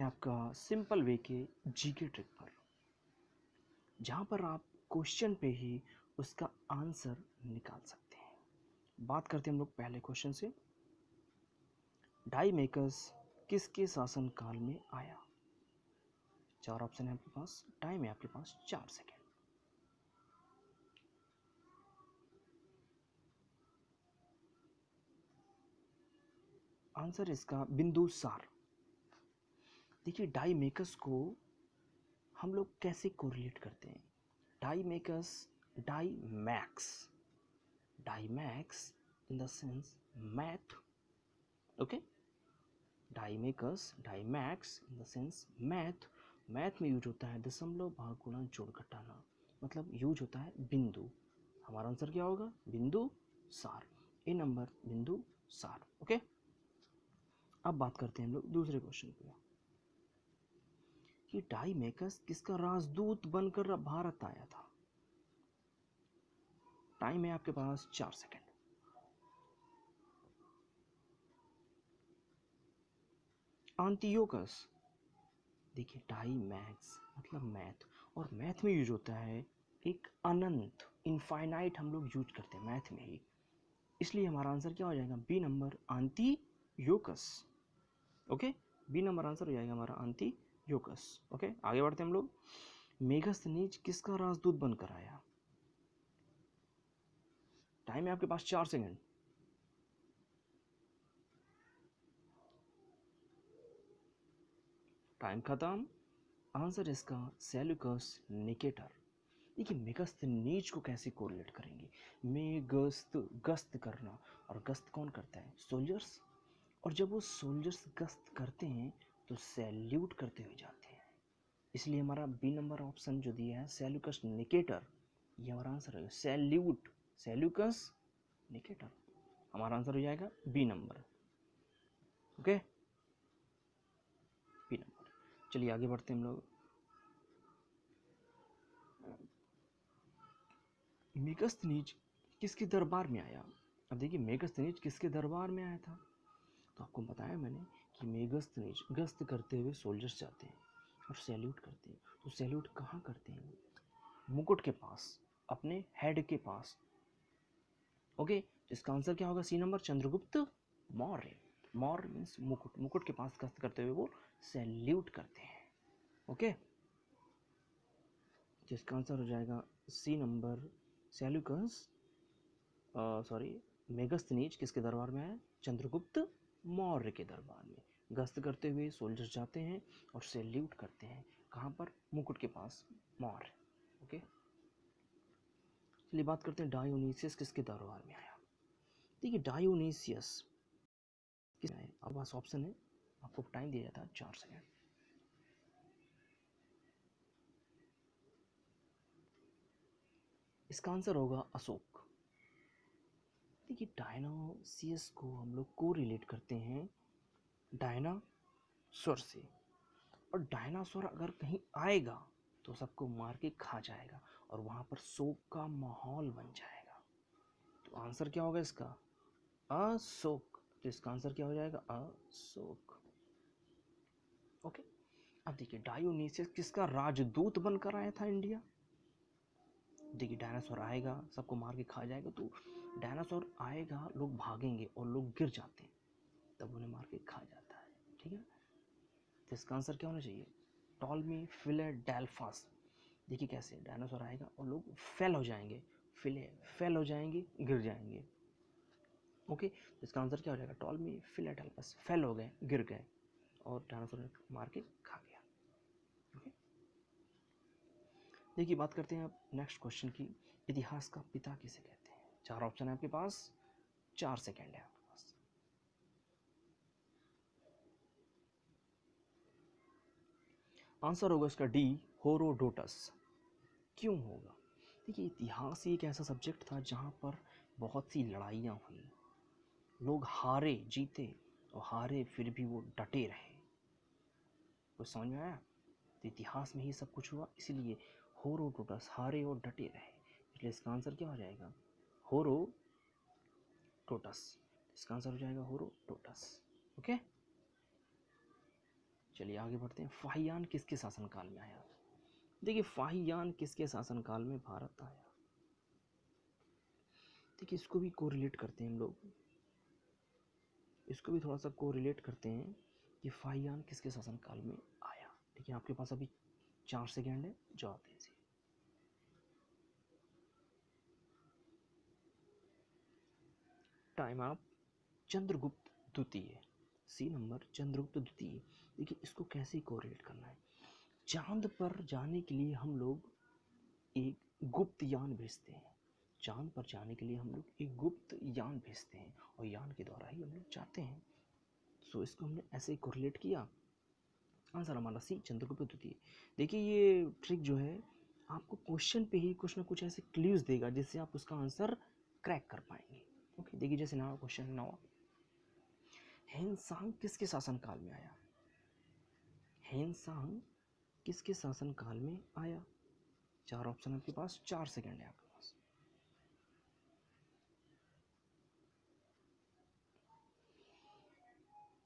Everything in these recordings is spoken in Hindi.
आपका सिंपल वे के जीके ट्रिक पर, जहाँ पर आप क्वेश्चन पे ही उसका आंसर निकाल सकते हैं। बात करते हैं हम लोग पहले क्वेश्चन से। डाईमेकस किसके शासन काल में आया? 4 ऑप्शन है आपके पास, टाइम है आपके पास 4 सेकेंड। आंसर इसका बिंदुसार। देखिए डाईमेकस को हम लोग कैसे कोरिलेट करते हैं? डाईमेकस, डाईमैक्स, डाईमैक्स in the sense math, okay. डाईमेकस, डाईमैक्स in the sense math. Math में यूज होता है दशमलव, भाग, गुणा, जोड़, घटाना, मतलब यूज होता है बिंदु। हमारा आंसर क्या होगा? बिंदु सार। ए नंबर बिंदु सार, ओके। अब बात करते हैं हम लोग दूसरे क्वेश्चन पे कि डाईमेकस किसका राजदूत बनकर भारत आया था? टाइम है आपके पास 4 सेकेंड। एंटियोकस। देखिए डाईमैक्स मतलब मैथ, और मैथ में यूज होता है एक अनंत, इनफाइनाइट हम लोग यूज करते हैं मैथ में ही, इसलिए हमारा आंसर क्या हो जाएगा? B number Antiochus, okay. B number answer हो जाएगा हमारा एंटियोकस, ओके। आगे बढ़ते हैं हम लोग। मेगास्थनीज किसका राजदूत बनकर आया? टाइम है आपके पास 4 सेकेंड। टाइम खत्म। आंसर इसका सेल्यूकस निकेटर। देखिए मेगास्थनीज को कैसे कोरिलेट करेंगे? मेगस्त, गस्त करना, और गस्त कौन करता है? सोल्जर्स। और जब वो सोल्जर्स गस्त करते हैं तो सैल्यूट करते हुए जाते हैं, इसलिए हमारा बी नंबर ऑप्शन जो दिया है सेल्यूकस निकेटर, ये हमारा आंसर है। सैल्यूट, सेल्यूकस निकेटर, हमारा आंसर हो जाएगा B number, okay, B number. चलिए आगे बढ़ते हैं हम लोग। मेगास्थनीज किसके दरबार में आया? अब देखिए मेगास्थनीज किसके दरबार में आया था, तो आपको बताया मैंने कि मेगास्थनीज गश्त करते हुए सोल्जर्स जाते हैं और सैल्यूट करते हैं। तो सैल्यूट कहाँ करते हैं? मुकुट के पास, अपने हेड के पास, ओके। तो इसका आंसर क्या होगा? C number, Chandragupta Maurya. Maurya means मुकुट, मुकुट के पास गश्त करते हुए वो सैल्यूट करते हैं, ओके। तो इसका आंसर हो जाएगा सी नंबर, सैल्यूकस, सॉरी, मेगास्थनीज किसके दरबार में है? चंद्रगुप्त मौर्य के दरबार में गश्त करते हुए सोल्जर्स जाते हैं और सैल्यूट करते हैं। कहाँ पर? मुकुट के पास, मौर्य, ओके। चलिए बात करते हैं डायोनीसियस किसके दरबार में आया। देखिए डायोनीसियस किस आए? आपके पास ऑप्शन है, आपको टाइम दिया जाता है 4 सेकेंड। इसका आंसर होगा अशोक। देखिए डायनासियस को हम लोग को रिलेट करते हैं डायनासोर से, और डायनासोर अगर कहीं आएगा तो सबको मार के खा जाएगा और वहाँ पर शोक का माहौल बन जाएगा। तो आंसर क्या होगा इसका? अशोक। तो इसका आंसर क्या हो जाएगा? अशोक, ओके। अब देखिए डायोनीसियस किसका राजदूत बनकर आया था इंडिया? देखिए डायनासोर आएगा सबको मार के खा जाएगा, तो डायनासोर आएगा, लोग भागेंगे और लोग गिर जाते हैं, तब उन्हें मार के खा जाता है, ठीक है। तो इसका आंसर क्या होना चाहिए? Ptolemy Philadelphus. देखिए कैसे डायनासोर आएगा और लोग फेल हो जाएंगे, फेल हो जाएंगे, गिर जाएंगे, ओके। तो इसका आंसर क्या हो जाएगा? टॉलमी फिलाडेल्फस, फेल हो गए, गिर गए और डायनासोर ने मार के खा गया, ओके। देखिए बात करते हैं अब नेक्स्ट क्वेश्चन की, इतिहास का पिता किसे कहते हैं? 4 ऑप्शन है आपके पास, 4 सेकेंड है आपके पास। आंसर होगा इसका डी, हेरोडोटस। क्यों होगा? देखिए इतिहास ही एक ऐसा सब्जेक्ट था जहाँ पर बहुत सी लड़ाइयाँ हुई, लोग हारे जीते और हारे फिर भी वो डटे रहे। कुछ समझ में आया? तो इतिहास में ही सब कुछ हुआ, इसीलिए हेरोडोटस हारे और डटे रहे, इसलिए इसका आंसर क्या हो जाएगा? हेरोडोटस। इसका आंसर हो जाएगा हेरोडोटस, ओके। चलिए आगे बढ़ते हैं। फाहियान किसके शासनकाल में आया? देखिए फाहियान किसके शासनकाल में भारत आया? देखिए इसको भी कोरिलेट करते हैं हम लोग, इसको भी थोड़ा सा कोरिलेट करते हैं कि फाहियान किसके शासनकाल में आया। ठीक है, आपके पास अभी 4 सेकेंड है, जवाब दीजिए। टाइम आप। चंद्रगुप्त द्वितीय, सी नंबर चंद्रगुप्त द्वितीय। देखिए इसको कैसे कोरिलेट करना है। चांद पर जाने के लिए हम लोग एक गुप्त यान भेजते हैं, चांद पर जाने के लिए हम लोग एक गुप्त यान भेजते हैं और यान के द्वारा ही हम लोग जाते हैं। सो इसको हमने ऐसे ही कोरिलेट किया। आंसर हमारा सी चंद्रगुप्त द्वितीय। देखिए ये ट्रिक जो है आपको क्वेश्चन पे ही कुछ ना कुछ ऐसे क्लूज देगा जिससे आप उसका आंसर क्रैक कर पाएंगे। ओके, देखिए जैसे नवा क्वेश्चन नवा, हेनसांग किसके शासनकाल में आया? हेनसांग किसके शासनकाल में आया? 4 ऑप्शन आपके पास, 4 सेकंड है आपके पास।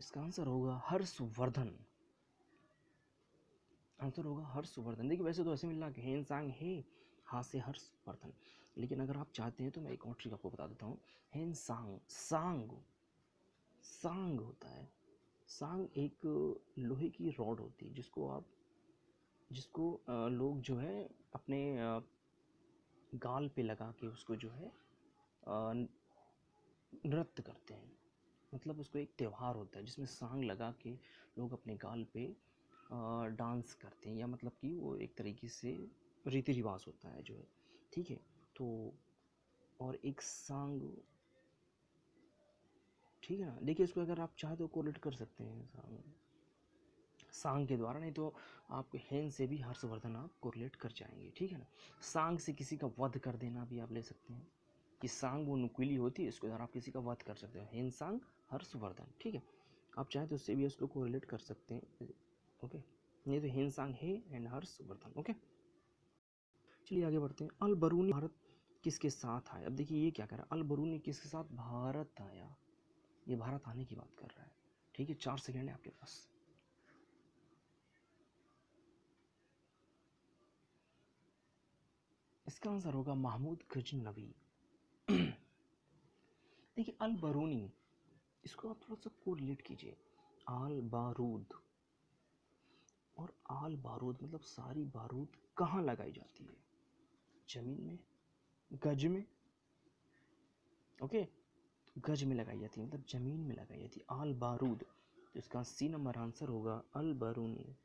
इसका आंसर होगा हर्षवर्धन। आंसर होगा हर्षवर्धन। देखिए वैसे तो ऐसे मिल रहा है हेनसांग है, हाँ से हर्षवर्धन, लेकिन अगर आप चाहते हैं तो मैं एक और ट्रिक आपको बता देता हूँ। हेनसांग, सांग सांग होता है। सांग एक लोहे की रॉड होती है जिसको लोग जो है अपने गाल पे लगा के उसको जो है नृत्य करते हैं। मतलब उसको एक त्यौहार होता है जिसमें सांग लगा के लोग अपने गाल पे डांस करते हैं, या मतलब कि वो एक तरीके से रीति रिवाज होता है जो है। ठीक है, तो और एक सांग, ठीक है ना। देखिए इसको अगर आप चाहे तो कोरिलेट कर सकते हैं सांग के द्वारा, नहीं तो आप हेन से भी हर्षवर्धन आप कोरिलेट कर जाएंगे। ठीक है ना, सांग से किसी का वध कर देना भी आप ले सकते हैं कि सांग वो नुकीली होती है, इसके द्वारा आप किसी का वध कर सकते हो। हेन सांग हर्षवर्धन, ठीक है, आप चाहें तो उससे भी उसको कोरिलेट कर सकते हैं। ओके, नहीं तो हेन सांग है एंड हर्षवर्धन। ओके, चलिए आगे बढ़ते हैं। अल बरूनी भारत किसके साथ आया? अब देखिए ये क्या कह रहा है, अल बरूनी किसके साथ भारत आया? ये भारत आने की बात कर रहा है। ठीक है, 4 सेकेंड है आपके पास। इसका आंसर होगा महमूद गजनवी। देखिए अल बरूनी, इसको आप थोड़ा सा कोरिलेट कीजिए। आल बारूद, और आल बारूद मतलब सारी बारूद कहाँ लगाई जाती है? जमीन में, गज में। ओके, गज में लगाई जाती है, मतलब जमीन में लगाई जाती है आल बारूद। तो इसका सी नंबर आंसर होगा अल बरूनी।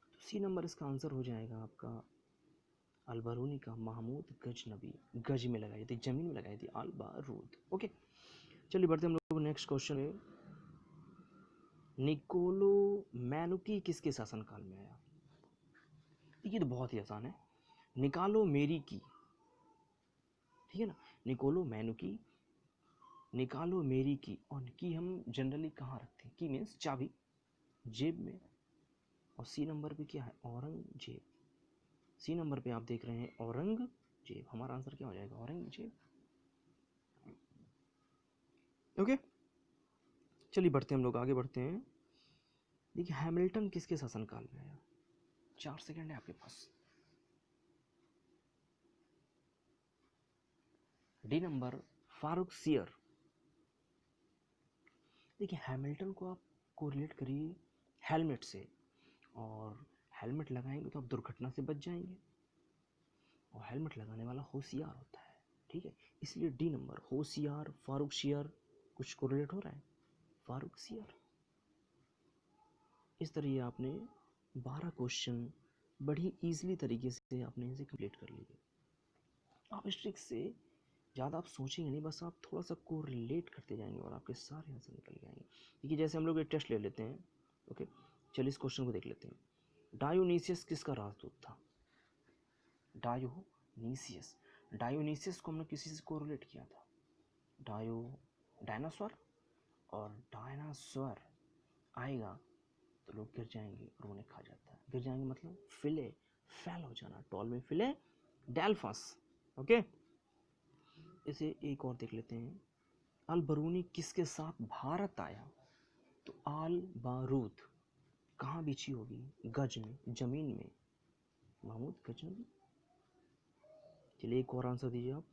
तो सी नंबर इसका आंसर हो जाएगा आपका अल बरूनी का महमूद गजनबी। गज में लगाई जाती, जमीन में लगाई थी अल बारूद। ओके, चलिए बढ़ते हम लोग नेक्स्ट क्वेश्चन है। निकोलो मैनुकी किसके शासनकाल में आया? ये तो बहुत ही आसान है, निकालो मेरी की। ठीक है ना, निकोलो मैनुकी, निकालो मेरी की। और की हम जनरली कहाँ रखते हैं? की मीन्स चाबी, जेब में। और सी नंबर पे क्या है? औरंगजेब। सी नंबर पे आप देख रहे हैं औरंगजेब, हमारा आंसर क्या हो जाएगा? औरंगजेब। ओके, चलिए बढ़ते हम लोग आगे बढ़ते हैं। देखिए हैमिल्टन किसके शासनकाल में आया? 4 सेकंड है आपके पास। D number फारूकसियर। देखिए हैमिल्टन को आप कोरिलेट करिए हेलमेट से, और हेलमेट लगाएंगे तो आप दुर्घटना से बच जाएंगे, और हेलमेट लगाने वाला होशियार होता है। ठीक है, इसलिए डी नंबर होशियार, फारूकसियर, कुछ कोरिलेट हो रहा है, फारूकसियर। इस तरह आपने 12 क्वेश्चन बड़ी ईजिली तरीके से आपने इसे कंप्लीट कर लिए। आप इस ट्रिक से ज़्यादा आप सोचेंगे नहीं, बस आप थोड़ा सा कोरिलेट करते जाएंगे और आपके सारे आंसर निकल जाएंगे। देखिए जैसे हम लोग एक टेस्ट ले लेते हैं। ओके, चलिए इस क्वेश्चन को देख लेते हैं। डायोनीसियस किसका राजदूत था? डायोनीसियस, डायोनीसियस को हमने किसी से कोरिलेट किया था। डायनासोर, और डायनासोर आएगा तो लोग गिर जाएंगे और उन्हें खा जाता है। गिर जाएंगे मतलब फिले, फैल हो जाना, टॉल में फिले डेल्फस। ओके, इसे एक और देख लेते हैं। अल बरूनी किसके साथ भारत आया? तो आल बारूद, कहाँ बिछी होगी? गज में, जमीन में। महमूद गजनवी। चलिए एक और आंसर दीजिए आप।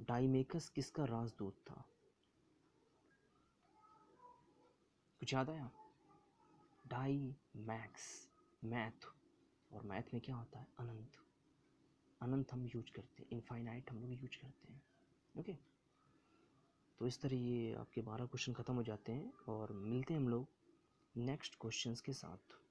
डाइमेकस किसका राजदूत था? कुछ याद आया? डाई मैक्स, मैथ, और मैथ में क्या होता है? अनंत। अनंत हम यूज करते हैं, इनफाइनाइट हम लोग यूज करते हैं। ओके, तो इस तरह ये आपके 12 क्वेश्चन ख़त्म हो जाते हैं और मिलते हैं हम लोग नेक्स्ट क्वेश्चंस के साथ।